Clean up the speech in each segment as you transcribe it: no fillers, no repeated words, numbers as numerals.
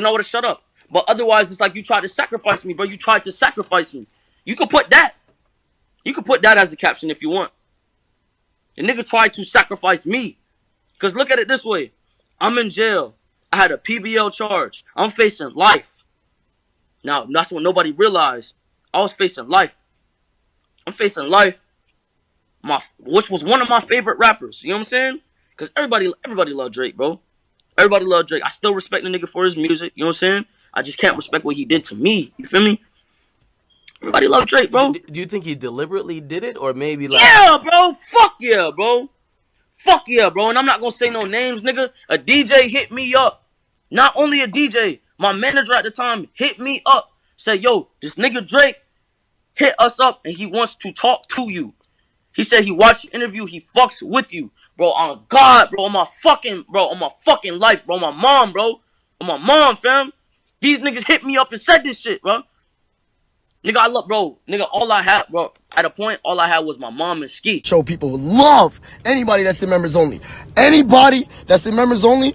I would have shut up. But otherwise, it's like you tried to sacrifice me, bro. You tried to sacrifice me. You could put that. You could put that as the caption if you want. The nigga tried to sacrifice me. Because look at it this way. I'm in jail. I had a PBL charge. I'm facing life. Now, that's what nobody realized. I was facing life. I'm facing life. Which was one of my favorite rappers. You know what I'm saying? Because everybody loved Drake, bro. Everybody loved Drake. I still respect the nigga for his music. You know what I'm saying? I just can't respect what he did to me. You feel me? Everybody loved Drake, bro. Do you think he deliberately did it, or maybe like... Yeah, bro. Fuck yeah, bro. Fuck yeah, bro. And I'm not gonna say no names, nigga. A DJ hit me up. Not only a DJ, my manager at the time hit me up. Said, yo, this nigga Drake hit us up and he wants to talk to you. He said he watched the interview. He fucks with you. Bro, on God, bro. On my fucking life, bro. On my mom, bro. On my mom, fam. These niggas hit me up and said this shit, bro. Nigga, I love, bro. Nigga, all I had, bro, at a point, all I had was my mom and Ski. Show people love anybody that's in members only. Anybody that's in members only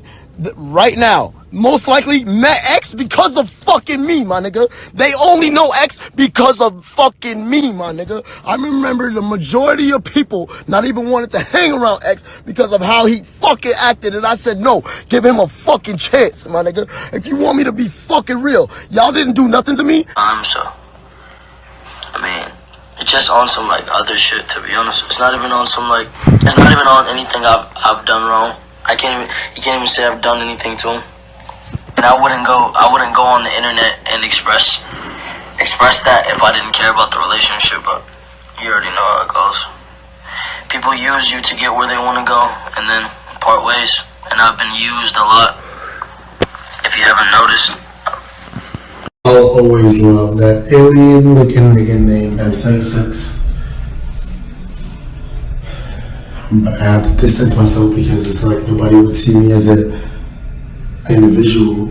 right now, most likely met X because of fucking me, my nigga. They only know X because of fucking me, my nigga. I remember the majority of people not even wanted to hang around X because of how he fucking acted. And I said, no, give him a fucking chance, my nigga. If you want me to be fucking real, y'all didn't do nothing to me. I mean, it's just on some like other shit, to be honest. It's not even on some like, it's not even on anything I've done wrong. You can't even say I've done anything to him. And I wouldn't go on the internet and express that if I didn't care about the relationship, but you already know how it goes. People use you to get where they want to go and then part ways. And I've been used a lot. If you haven't noticed. I'll always love that alien-looking nigga named Xxx. But I have to distance myself because it's like nobody would see me as an individual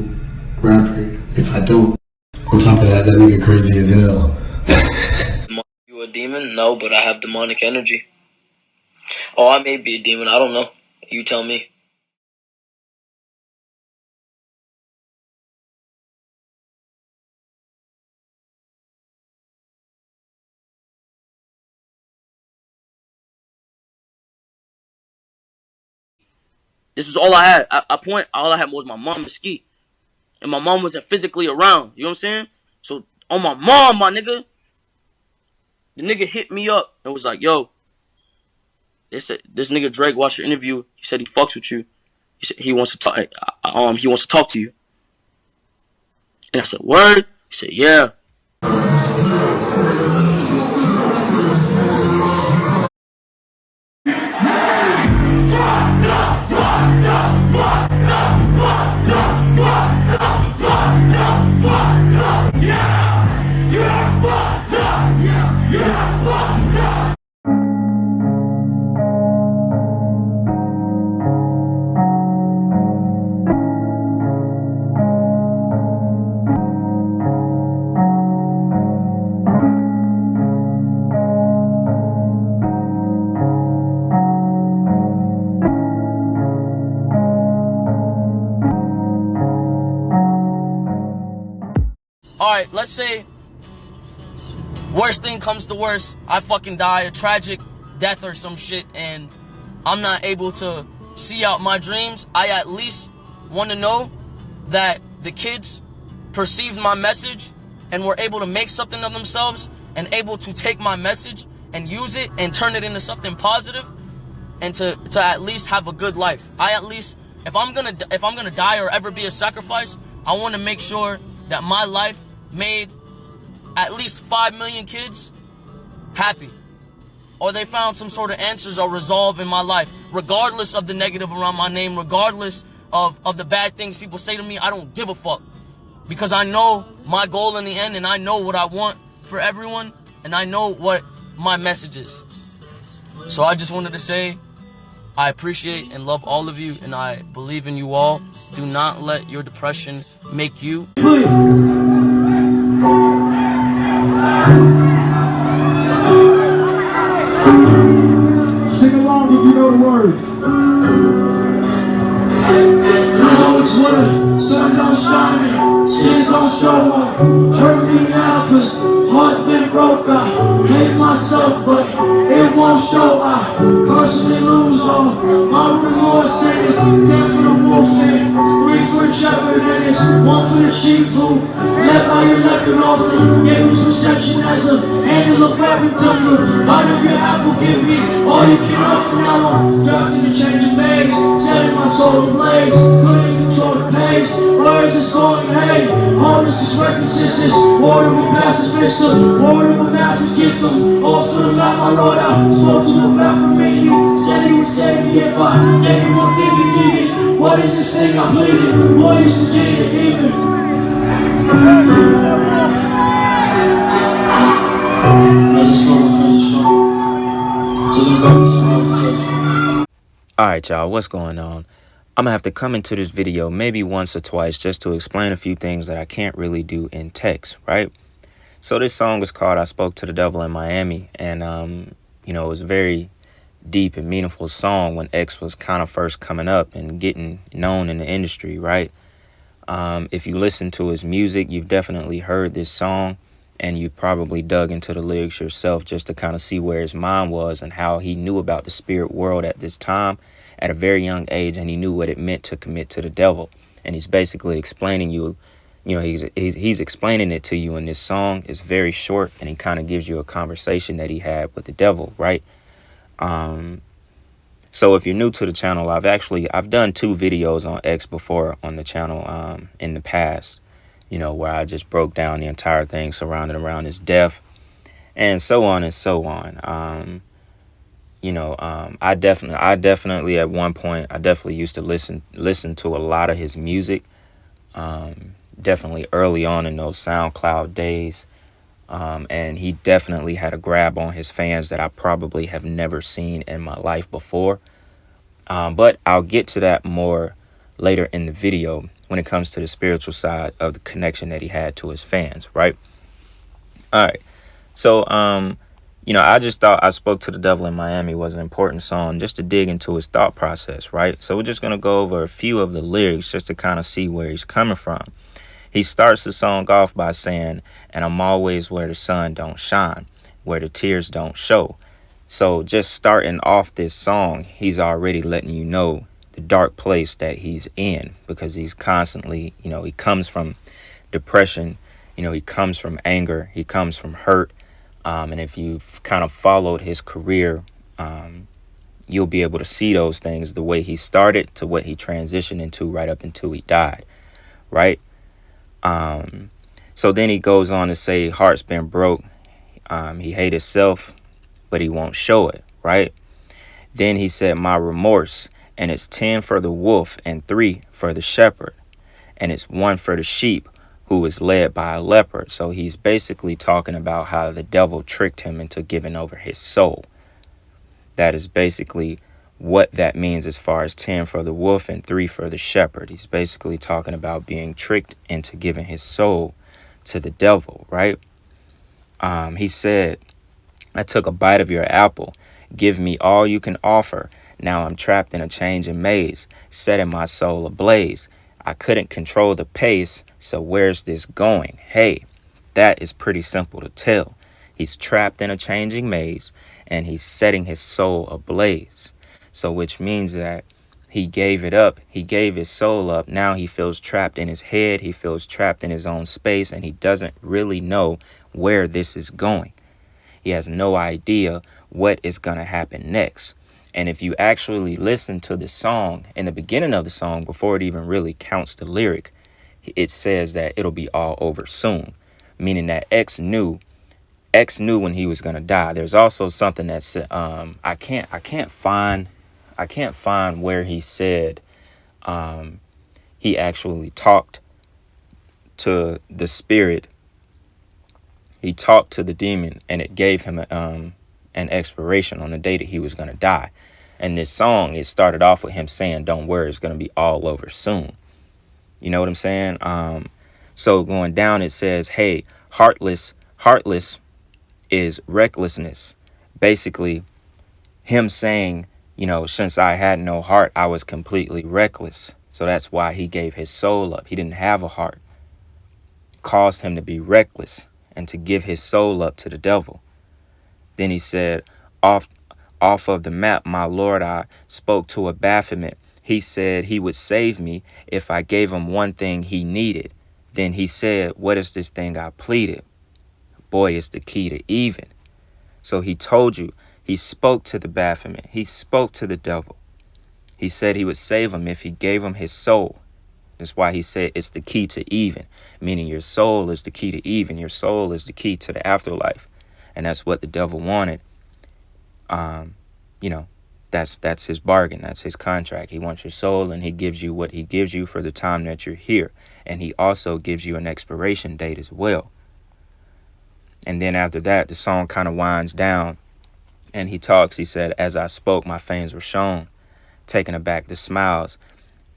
rapper if I don't. On top of that, that nigga crazy as hell. You a demon? No, but I have demonic energy. Oh, I may be a demon. I don't know. You tell me. This was all I had. All I had was my mom and Ski. And my mom wasn't physically around. You know what I'm saying? So, on my mom, my nigga, the nigga hit me up and was like, yo, they said, this nigga Drake watched your interview. He said he fucks with you. He said he wants to talk. He wants to talk to you. And I said, word? He said, yeah. Alright, let's say worst thing comes to worst, I fucking die, a tragic death or some shit, and I'm not able to see out my dreams. I at least want to know that the kids perceived my message and were able to make something of themselves and able to take my message and use it and turn it into something positive and to at least have a good life. I at least, if I'm gonna die or ever be a sacrifice, I want to make sure that my life made at least 5 million kids happy, or they found some sort of answers or resolve in my life, regardless of the negative around my name, regardless of the bad things people say to me. I don't give a fuck, because I know my goal in the end, and I know what I want for everyone, and I know what my message is. So I just wanted to say I appreciate and love all of you, and I believe in you all. Do not let your depression make you. Sing along if you know the words. You know it's winter, sun don't shine me. broke, I hate myself, but it won't show. I constantly lose all my remorse, and it's 10 for the wolf and 3 for the shepherd, and it's 1 for the sheep who led by your leopard often gave his reception as a angel of heaven. Took the bite of your apple, give me all you can offer. Now I'm trapped in a change of ways, setting my soul ablaze, couldn't control the pace. Words is going hey, harvest is reckless, this order with pacifists, order with masochism. All for the night, my Lord, I spoke to him about for me. You said he would save me if I gave him one thing he needed. What is this thing I pleaded? Boy, it's the jaded even. I just spoke with Xxxtentacion. So the records from all the Alright, y'all, what's going on? I'm gonna have to come into this video maybe once or twice just to explain a few things that I can't really do in text, right? So this song is called I Spoke to the Devil in Miami, and you know, it was a very deep and meaningful song when X was kind of first coming up and getting known in the industry, right? If you listen to his music, you've definitely heard this song, and you've probably dug into the lyrics yourself just to kind of see where his mind was and how he knew about the spirit world at this time at a very young age, and he knew what it meant to commit to the devil. And he's basically explaining he's explaining it to you in this song. It's very short, and he kind of gives you a conversation that he had with the devil, right? So if you're new to the channel, I've done 2 videos on X before on the channel in the past, you know, where I just broke down the entire thing surrounding around his death and so on and so on. I definitely at one point, I definitely used to listen to a lot of his music, definitely early on in those SoundCloud days. And he definitely had a grab on his fans that I probably have never seen in my life before. But I'll get to that more later in the video when it comes to the spiritual side of the connection that he had to his fans, right? All right. So, I just thought I Spoke to the Devil in Miami was an important song just to dig into his thought process, right? So we're just going to go over a few of the lyrics just to kind of see where he's coming from. He starts the song off by saying, and I'm always where the sun don't shine, where the tears don't show. So just starting off this song, he's already letting you know the dark place that he's in, because he's constantly, he comes from depression, he comes from anger, he comes from hurt. And if you've kind of followed his career, you'll be able to see those things, the way he started to what he transitioned into right up until he died, right? So then he goes on to say, heart's been broke. He hate himself, but he won't show it, right? Then he said, my remorse, and it's 10 for the wolf and 3 for the shepherd, and it's 1 for the sheep who was led by a leopard. So he's basically talking about how the devil tricked him into giving over his soul. That is basically what that means as far as 10 for the wolf and 3 for the shepherd. He's basically talking about being tricked into giving his soul to the devil, right? He said, I took a bite of your apple. Give me all you can offer. Now I'm trapped in a changing maze, setting my soul ablaze. I couldn't control the pace, so where's this going? Hey, that is pretty simple to tell. He's trapped in a changing maze, and he's setting his soul ablaze. So which means that he gave it up. He gave his soul up. Now he feels trapped in his head. He feels trapped in his own space, and he doesn't really know where this is going. He has no idea what is going to happen next. And if you actually listen to the song, in the beginning of the song, before it even really counts the lyric, it says that it'll be all over soon, meaning that X knew when he was going to die. There's also something that's I can't find where he said he actually talked to the spirit. He talked to the demon, and it gave him an expiration on the day that he was going to die. And this song, it started off with him saying, don't worry, it's going to be all over soon. You know what I'm saying? So going down, it says, hey, heartless is recklessness. Basically, him saying, since I had no heart, I was completely reckless. So that's why he gave his soul up. He didn't have a heart. Caused him to be reckless. and to give his soul up to the devil. Then he said, off of the map, my Lord, I spoke to a Baphomet. He said he would save me if I gave him one thing he needed. Then he said, what is this thing I pleaded? Boy, it's the key to even. So he told you, he spoke to the Baphomet. He spoke to the devil. He said he would save him if he gave him his soul. That's why he said it's the key to even, meaning your soul is the key to even. Your soul is the key to the afterlife. And that's what the devil wanted. You know, that's his bargain. That's his contract. He wants your soul, and he gives you what he gives you for the time that you're here. And he also gives you an expiration date as well. And then after that, the song kind of winds down, and he talks. He said, as I spoke, my fangs were shown, taken aback the smiles,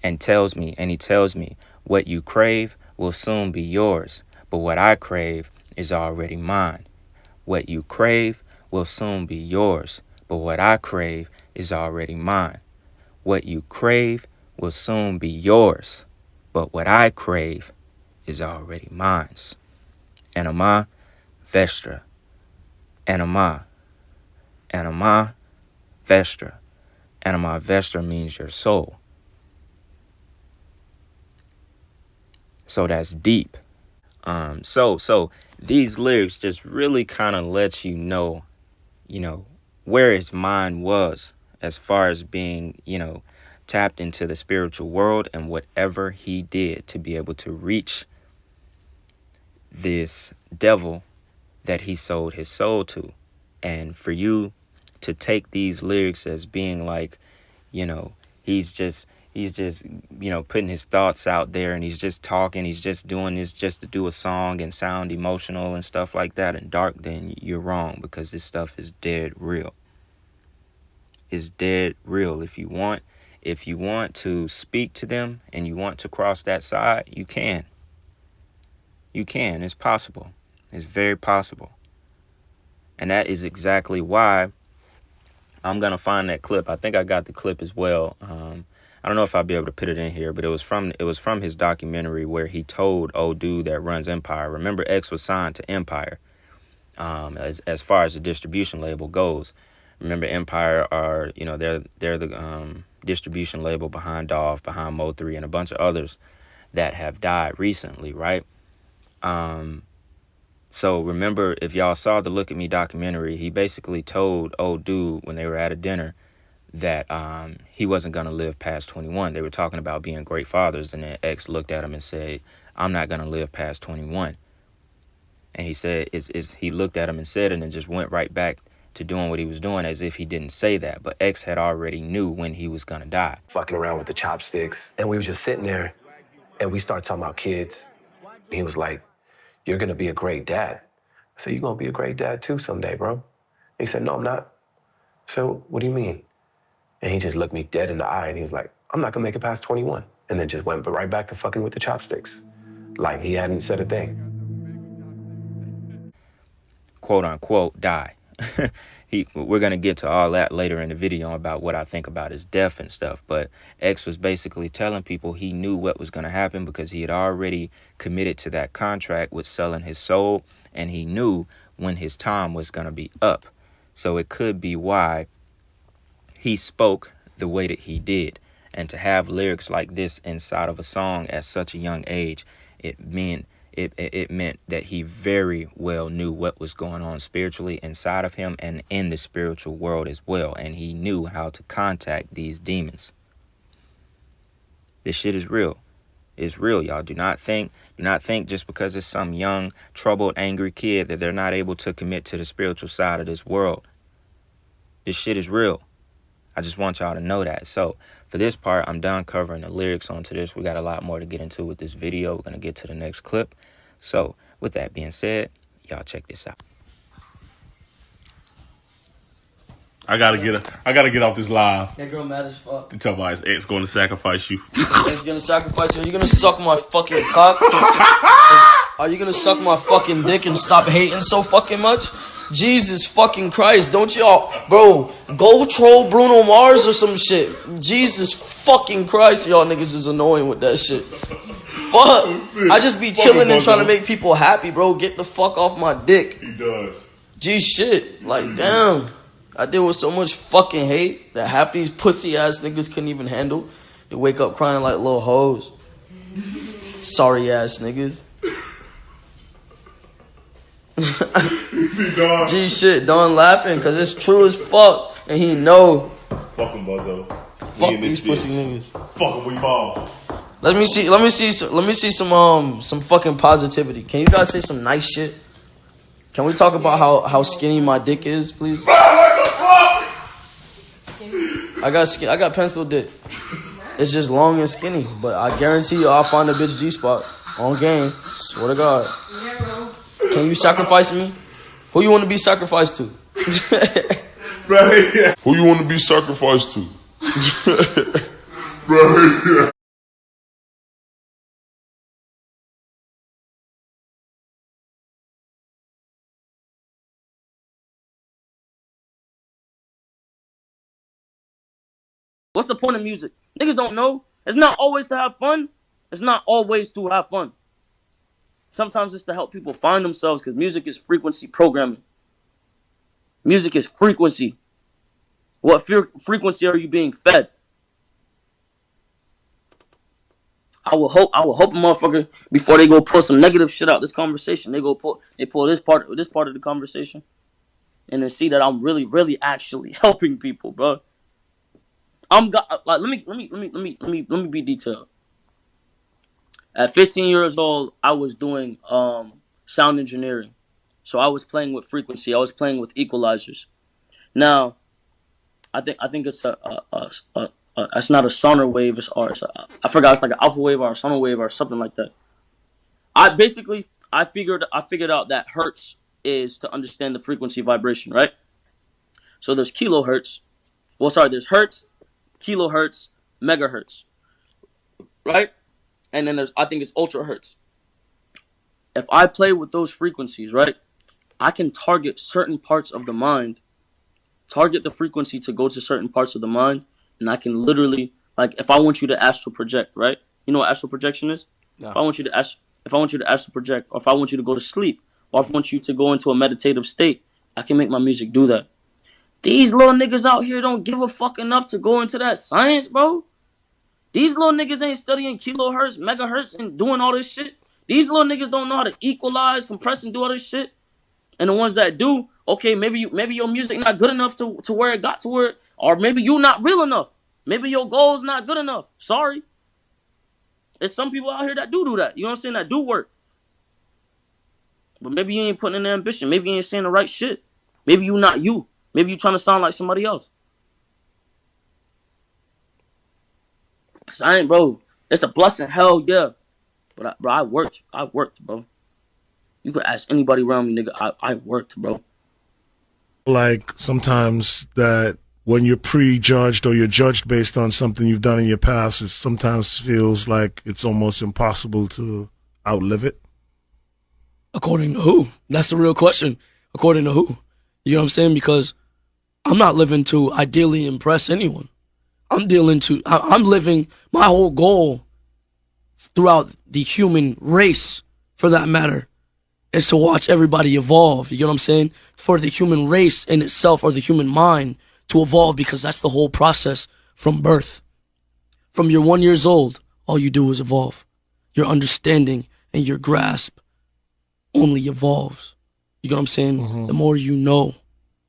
and he tells me, what you crave will soon be yours, but what I crave is already mine. What you crave will soon be yours, but what I crave is already mine. What you crave will soon be yours, but what I crave is already mine. Anima Vestra. Anima. Anima Vestra. Anima Vestra means your soul. So that's deep. So these lyrics just really kind of let you know, where his mind was as far as being, tapped into the spiritual world, and whatever he did to be able to reach this devil that he sold his soul to. And for you to take these lyrics as being like, he's just putting his thoughts out there, and he's just talking, he's just doing this just to do a song and sound emotional and stuff like that and dark, then you're wrong, because this stuff is dead real. It's dead real. If you want to speak to them and you want to cross that side, you can. It's possible. It's very possible. And that is exactly why I'm going to find that clip. I think I got the clip as well. I don't know if I'll be able to put it in here, but it was from his documentary where he told old dude that runs Empire. Remember, X was signed to Empire as far as the distribution label goes. Remember, Empire are, they're the distribution label behind Dolph, behind Mo3, and a bunch of others that have died recently, right? So remember, if y'all saw the Look at Me documentary, he basically told old dude when they were at a dinner that he wasn't going to live past 21. They were talking about being great fathers, and then X looked at him and said, I'm not going to live past 21. And he said, he looked at him and said it, and just went right back to doing what he was doing as if he didn't say that. But X had already knew when he was going to die. Fucking around with the chopsticks. And we was just sitting there, and we started talking about kids. He was like, you're going to be a great dad. I said, you're going to be a great dad too someday, bro. He said, no, I'm not. So what do you mean? And he just looked me dead in the eye, and he was like, I'm not going to make it past 21. And then just went right back to fucking with the chopsticks. Like he hadn't said a thing. Quote unquote, die. We're going to get to all that later in the video about what I think about his death and stuff. But X was basically telling people he knew what was going to happen because he had already committed to that contract with selling his soul, and he knew when his time was going to be up. So it could be why he spoke the way that he did. And to have lyrics like this inside of a song at such a young age, it meant that he very well knew what was going on spiritually inside of him and in the spiritual world as well. And he knew how to contact these demons. This shit is real. It's real, y'all. Do not think just because it's some young, troubled, angry kid that they're not able to commit to the spiritual side of this world. This shit is real. I just want y'all to know that. So for this part, I'm done covering the lyrics onto this. We got a lot more to get into with this video. We're going to get to the next clip. So with that being said, y'all check this out. I gotta get off this live. That girl mad as fuck. To tell my ex going to sacrifice you. Ex gonna sacrifice you. Are you gonna suck my fucking cock? Are you gonna suck my fucking dick and stop hating so fucking much? Jesus fucking Christ, don't y'all, bro, go troll Bruno Mars or some shit. Jesus fucking Christ, y'all niggas is annoying with that shit. fuck? I just be chilling and trying to Buzzo. make people happy, bro. Get the fuck off my dick. He does. G shit. Like, damn. I deal with so much fucking hate that half these pussy ass niggas couldn't even handle. They wake up crying like little hoes. Sorry ass niggas. See, Don. G shit, Don laughing because it's true as fuck. And he know. Fuck him, Buzzo. Fuck Me and these this pussy bitch. niggas. Fuck him, we ball. Let me see some fucking positivity. Can you guys say some nice shit? Can we talk about how skinny my dick is, please? I got pencil dick. It's just long and skinny, but I guarantee you I'll find a bitch G-spot on game. Swear to God. Can you sacrifice me? Who you want to be sacrificed to? Right. Who you want to be sacrificed to? Right. What's the point of music? Niggas don't know. It's not always to have fun. It's not always to have fun. Sometimes it's to help people find themselves because music is frequency programming. Music is frequency. What frequency are you being fed? I will hope a motherfucker before they go pull some negative shit out this conversation, they pull this part of the conversation, and then see that I'm really actually helping people, bro. Let me be detailed. At 15 years old, I was doing sound engineering, so I was playing with frequency. I was playing with equalizers. Now, I think it's it's not a sonar wave. I forgot. It's like an alpha wave or a sonar wave or something like that. I figured out that hertz is to understand the frequency vibration, right? So there's kilohertz. Well, sorry, there's hertz, kilohertz, megahertz, right? And then I think it's ultra hertz. If I play with those frequencies, right, I can target certain parts of the mind, target the frequency to go to certain parts of the mind, and I can literally, like, if I want you to astral project, right? You know what astral projection is? No. If I want you to astral project, or if I want you to go to sleep, or if I want you to go into a meditative state, I can make my music do that. These little niggas out here don't give a fuck enough to go into that science, bro. These little niggas ain't studying kilohertz, megahertz, and doing all this shit. These little niggas don't know how to equalize, compress, and do all this shit. And the ones that do, okay, maybe your music not good enough to where it got to where, or maybe you not real enough. Maybe your goal's not good enough. Sorry. There's some people out here that do that. You know what I'm saying? That do work. But maybe you ain't putting in the ambition. Maybe you ain't saying the right shit. Maybe you not you. Maybe you trying to sound like somebody else. Cause I ain't, bro. It's a blessing, hell yeah. But I worked, bro. You could ask anybody around me, nigga. I worked, bro. Like sometimes that when you're prejudged or you're judged based on something you've done in your past, it sometimes feels like it's almost impossible to outlive it. According to who? That's the real question. According to who? You know what I'm saying? Because I'm not living to ideally impress anyone. I'm living my whole goal throughout the human race, for that matter, is to watch everybody evolve. You get what I'm saying? For the human race in itself, or the human mind, to evolve, because that's the whole process from birth. From your 1 year old, all you do is evolve. Your understanding and your grasp only evolves. You get what I'm saying? Mm-hmm. The more you know,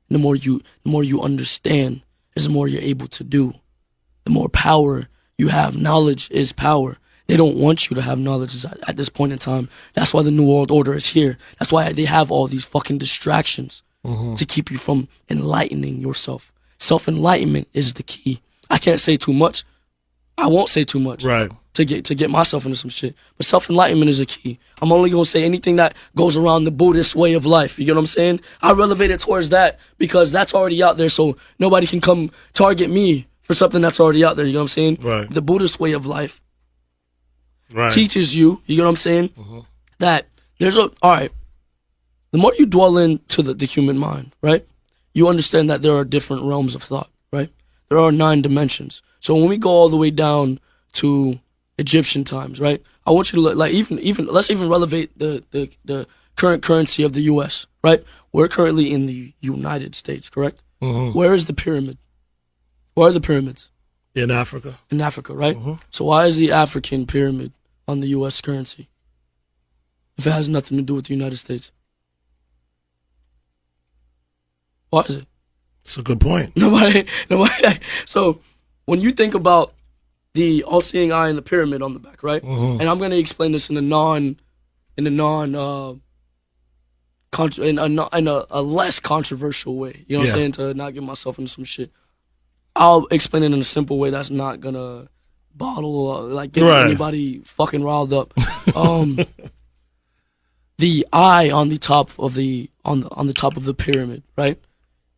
the more you understand, is the more you're able to do. The more power you have. Knowledge is power. They don't want you to have knowledge at this point in time. That's why the New World Order is here. That's why they have all these fucking distractions to keep you from enlightening yourself. Self-enlightenment is the key. I can't say too much. I won't say too much. Right. To get myself into some shit. But self-enlightenment is a key. I'm only going to say anything that goes around the Buddhist way of life. You get what I'm saying? I relevate it towards that because that's already out there, so nobody can come target me for something that's already out there. You know what I'm saying? Right. The Buddhist way of life right. teaches you, you know what I'm saying, that there's all right, the more you dwell into the human mind, right, you understand that there are different realms of thought, right? There are 9 dimensions. So when we go all the way down to Egyptian times, right, I want you to look, like, even let's even relevate the current currency of the U.S., right? We're currently in the United States, correct? Where is the pyramid? Where are the pyramids? In Africa. In Africa, right? So why is the African pyramid on the U.S. currency if it has nothing to do with the United States? Why is it? It's a good point. Nobody. So when you think about the all-seeing eye and the pyramid on the back, right? And I'm gonna explain this in a less controversial way. You know what I'm saying? To not get myself into some shit. I'll explain it in a simple way that's not gonna get anybody fucking riled up. The eye on the top of the top of the pyramid, right,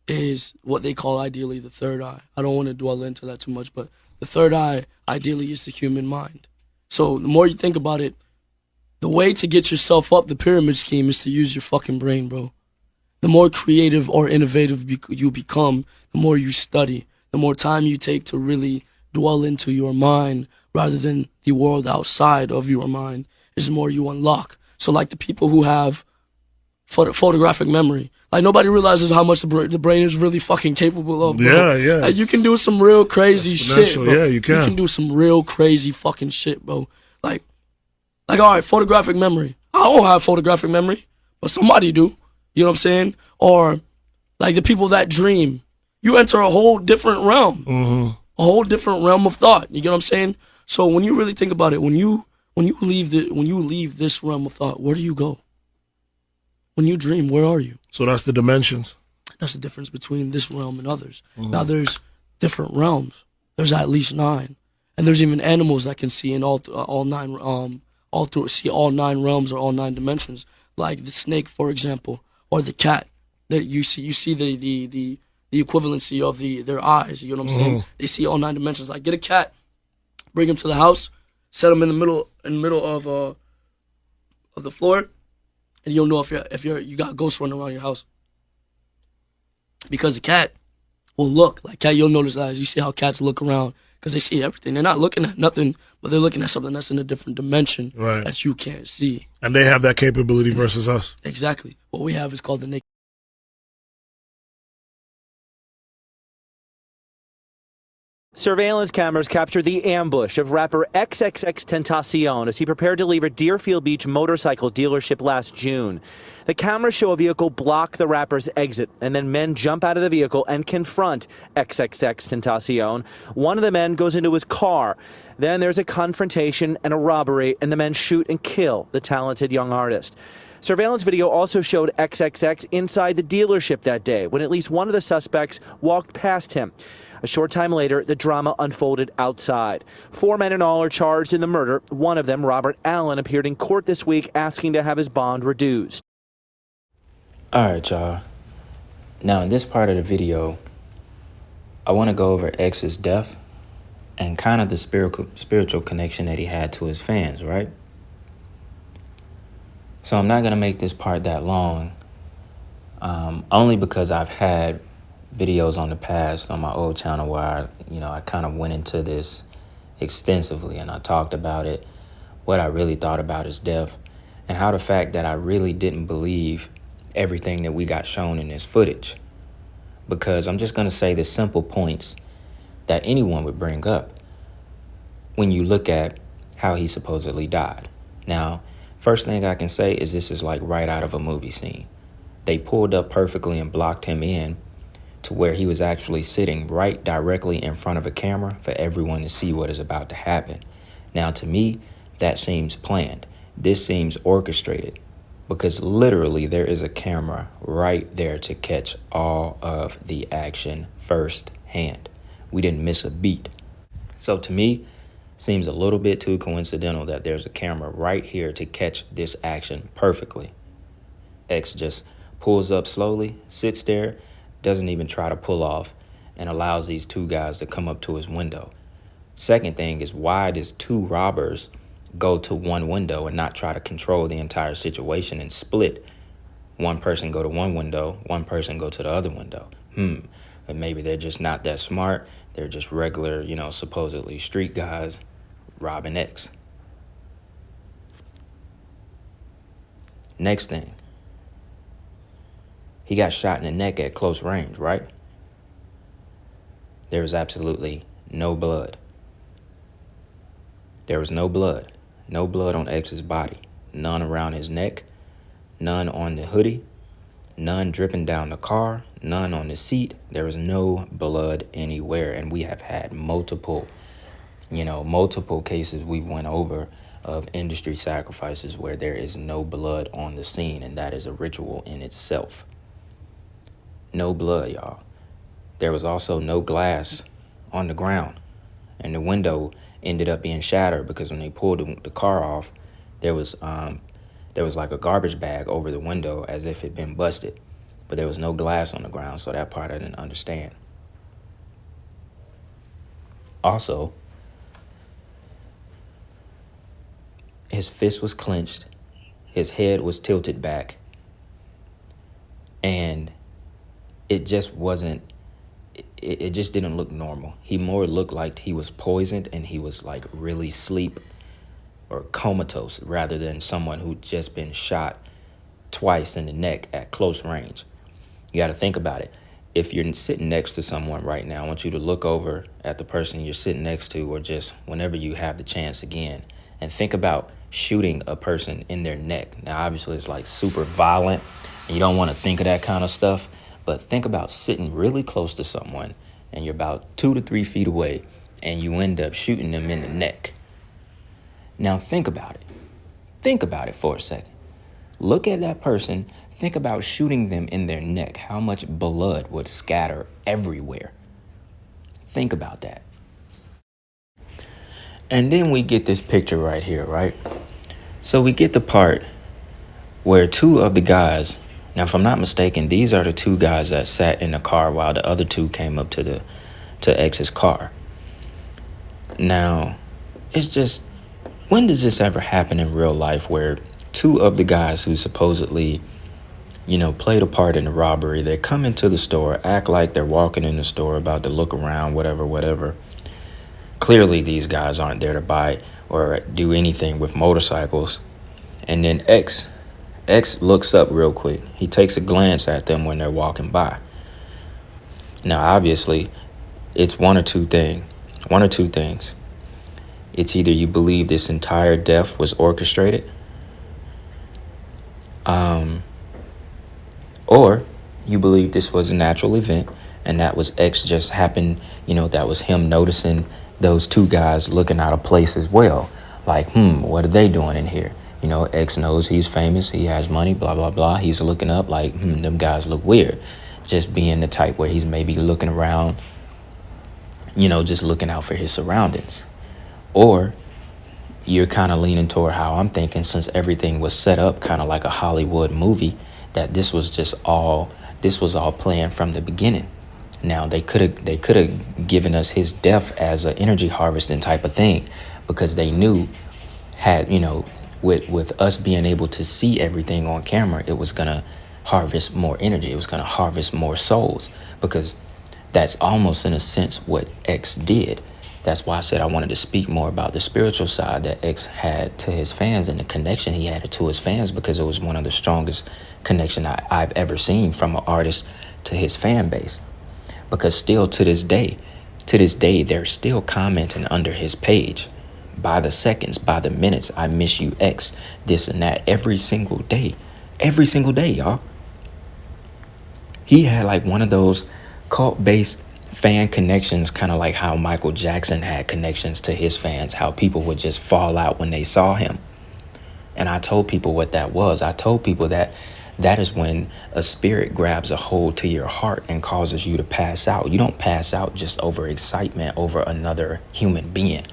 is what they call ideally the third eye. I don't want to dwell into that too much, but the third eye ideally is the human mind. So the more you think about it, the way to get yourself up the pyramid scheme is to use your fucking brain, bro. The more creative or innovative you become, the more you study, the more time you take to really dwell into your mind rather than the world outside of your mind, is the more you unlock. So like the people who have photographic memory, like nobody realizes how much the brain is really fucking capable of, bro. Yeah. Like, you can do some real crazy shit, bro. Yeah, you can. You can do some real crazy fucking shit, bro. Like, all right, photographic memory. I don't have photographic memory, but somebody do. You know what I'm saying? Or like the people that dream. You enter a whole different realm, a whole different realm of thought. You get what I'm saying? So when you really think about it, when you leave this realm of thought, where do you go? When you dream, where are you? So that's the dimensions. That's the difference between this realm and others. Now there's different realms. There's at least 9, and there's even animals that can see in all 9 realms or all 9 dimensions, like the snake, for example, or the cat. That you see the equivalency of their eyes. You know what I'm saying? They see all 9 dimensions. Like, get a cat, bring him to the house, set him in the middle of the floor, and you'll know if you got ghosts running around your house. Because the cat will look like cat. You'll notice that as you see how cats look around, because they see everything. They're not looking at nothing, but they're looking at something that's in a different dimension that you can't see. And they have that capability versus us. Exactly. What we have is called the naked. Surveillance cameras captured the ambush of rapper Xxxtentacion as he prepared to leave a Deerfield Beach motorcycle dealership last June. The cameras show a vehicle block the rapper's exit, and then men jump out of the vehicle and confront Xxxtentacion. One of the men goes into his car. Then there's a confrontation and a robbery, and the men shoot and kill the talented young artist. Surveillance video also showed XXX inside the dealership that day when at least one of the suspects walked past him. A short time later, the drama unfolded outside. 4 men in all are charged in the murder. One of them, Robert Allen, appeared in court this week asking to have his bond reduced. All right, y'all. Now, in this part of the video, I want to go over X's death and kind of the spiritual connection that he had to his fans, right? So I'm not going to make this part that long, only because I've had videos on the past on my old channel where I kind of went into this extensively, and I talked about it, what I really thought about his death, and how the fact that I really didn't believe everything that we got shown in this footage. Because I'm just going to say the simple points that anyone would bring up when you look at how he supposedly died. Now, first thing I can say is this is like right out of a movie scene. They pulled up perfectly and blocked him in to where he was actually sitting right directly in front of a camera for everyone to see what is about to happen. Now, to me, that seems planned. This seems orchestrated because literally there is a camera right there to catch all of the action firsthand. We didn't miss a beat. So to me, seems a little bit too coincidental that there's a camera right here to catch this action perfectly. X just pulls up slowly, sits there, doesn't even try to pull off, and allows these 2 guys to come up to his window. Second thing is, why does 2 robbers go to one window and not try to control the entire situation and split? One person go to one window, one person go to the other window. But maybe they're just not that smart. They're just regular, supposedly street guys robbing X. Next thing, he got shot in the neck at close range, right? There was absolutely no blood. There was no blood. No blood on X's body. None around his neck. None on the hoodie. None dripping down the car. None on the seat. There was no blood anywhere. And we have had multiple cases we've went over of industry sacrifices where there is no blood on the scene. And that is a ritual in itself. No blood, y'all. There was also no glass on the ground. And the window ended up being shattered because when they pulled the car off, there was like a garbage bag over the window as if it'd been busted. But there was no glass on the ground, so that part I didn't understand. Also, his fist was clenched, his head was tilted back, and it just wasn't, it just didn't look normal. He more looked like he was poisoned and he was like really asleep or comatose rather than someone who'd just been shot twice in the neck at close range. You got to think about it. If you're sitting next to someone right now, I want you to look over at the person you're sitting next to, or just whenever you have the chance again, and think about shooting a person in their neck. Now, obviously, it's like super violent, and you don't want to think of that kind of stuff, but think about sitting really close to someone, and you're about 2 to 3 feet away, and you end up shooting them in the neck. Now, think about it. Think about it for a second. Look at that person. Think about shooting them in their neck. How much blood would scatter everywhere? Think about that. And then we get this picture right here, right? So we get the part where 2 of the guys, now if I'm not mistaken, these are the 2 guys that sat in the car while the other 2 came up to X's car. Now, it's just, when does this ever happen in real life where 2 of the guys who supposedly, played a part in the robbery, they come into the store, act like they're walking in the store, about to look around, whatever. Clearly, these guys aren't there to buy or do anything with motorcycles. And then X looks up real quick. He takes a glance at them when they're walking by. Now, obviously, it's one or two things. It's either you believe this entire death was orchestrated, or you believe this was a natural event and that was X just happened, that was him noticing those 2 guys looking out of place as well. Like, what are they doing in here? X knows he's famous, he has money, blah, blah, blah. He's looking up like, them guys look weird. Just being the type where he's maybe looking around, just looking out for his surroundings. Or you're kind of leaning toward how I'm thinking, since everything was set up kind of like a Hollywood movie, that this was all planned from the beginning. Now, they could have given us his death as an energy harvesting type of thing, because they knew, with us being able to see everything on camera, it was going to harvest more energy. It was going to harvest more souls, because that's almost in a sense what X did. That's why I said I wanted to speak more about the spiritual side that X had to his fans and the connection he had to his fans, because it was one of the strongest connection I've ever seen from an artist to his fan base. Because still to this day, they're still commenting under his page by the seconds, by the minutes. I miss you, X, this and that, every single day, y'all. He had like one of those cult-based fan connections, kind of like how Michael Jackson had connections to his fans, how people would just fall out when they saw him. And I told people what that was. I told people that is when a spirit grabs a hold to your heart and causes you to pass out. You don't pass out just over excitement over another human being.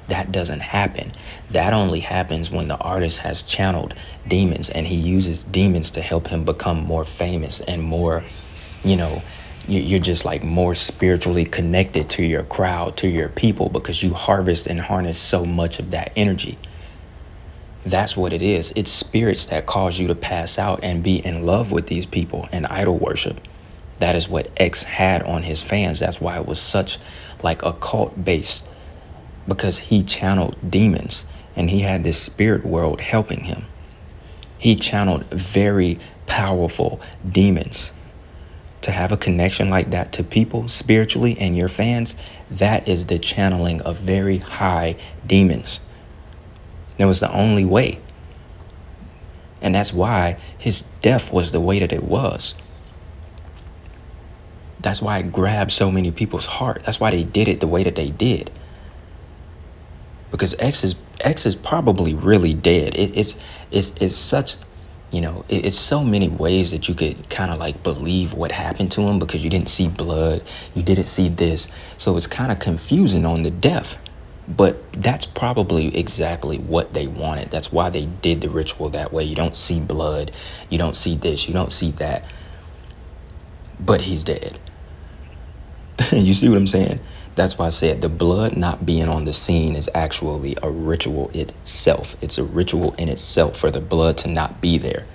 That doesn't happen. That only happens when the artist has channeled demons, and he uses demons to help him become more famous and more, you're just like more spiritually connected to your crowd, to your people, because you harvest and harness so much of that energy. That's what it is. It's spirits that cause you to pass out and be in love with these people and idol worship. That is what X had on his fans. That's why it was such like a cult base, because he channeled demons and he had this spirit world helping him. He channeled very powerful demons. To have a connection like that to people spiritually and your fans, that is the channeling of very high demons. That was the only way. And that's why his death was the way that it was. That's why it grabbed so many people's heart. That's why they did it the way that they did. Because X is probably really dead. It's such, you know, it's so many ways that you could kind of like believe what happened to him, because you didn't see blood, you didn't see this. So it's kind of confusing on the death. But that's probably exactly what they wanted. That's why they did the ritual that way. You don't see blood, you don't see this, you don't see that. But he's dead. You see what I'm saying? That's why I said the blood not being on the scene is actually a ritual itself. It's a ritual in itself for the blood to not be there.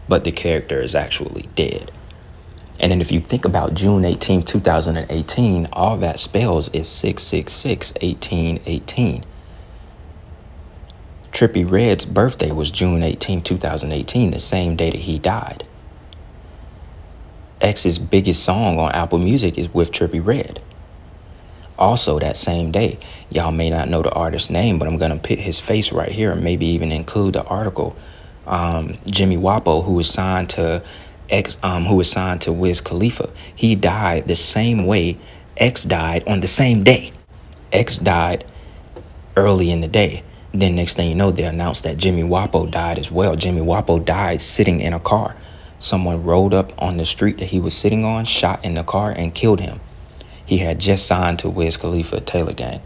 But the character is actually dead. And then if you think about June 18, 2018, all that spells is 666, 1818. Trippie Redd's birthday was June 18, 2018, the same day that he died. X's biggest song on Apple Music is with Trippie Redd. Also that same day, y'all may not know the artist's name, but I'm gonna put his face right here and maybe even include the article. Jimmy Wapo, who was signed to Wiz Khalifa, he died the same way X died on the same day. X died early in the day. Then next thing you know, they announced that Jimmy Wapo died as well. Jimmy Wapo died sitting in a car. Someone rolled up on the street that he was sitting on, shot in the car, and killed him. He had just signed to Wiz Khalifa Taylor Gang.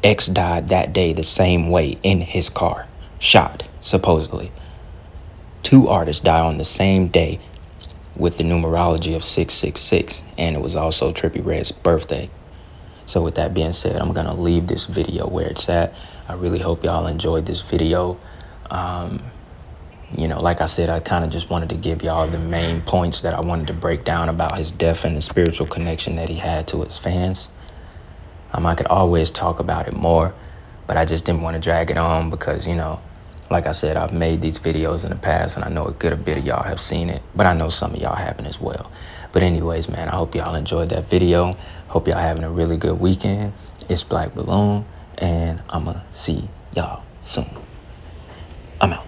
X died that day the same way in his car, shot, supposedly. 2 artists died on the same day with the numerology of 666, and it was also Trippie Redd's birthday. So with that being said, I'm gonna leave this video where it's at. I really hope y'all enjoyed this video. You know, like I said, I kind of just wanted to give y'all the main points that I wanted to break down about his death and the spiritual connection that he had to his fans. I could always talk about it more, but I just didn't want to drag it on because, you know, like I said, I've made these videos in the past and I know a good bit of y'all have seen it, but I know some of y'all haven't as well. But anyways, man, I hope y'all enjoyed that video. Hope y'all having a really good weekend. It's Black Balloon, and I'ma see y'all soon. I'm out.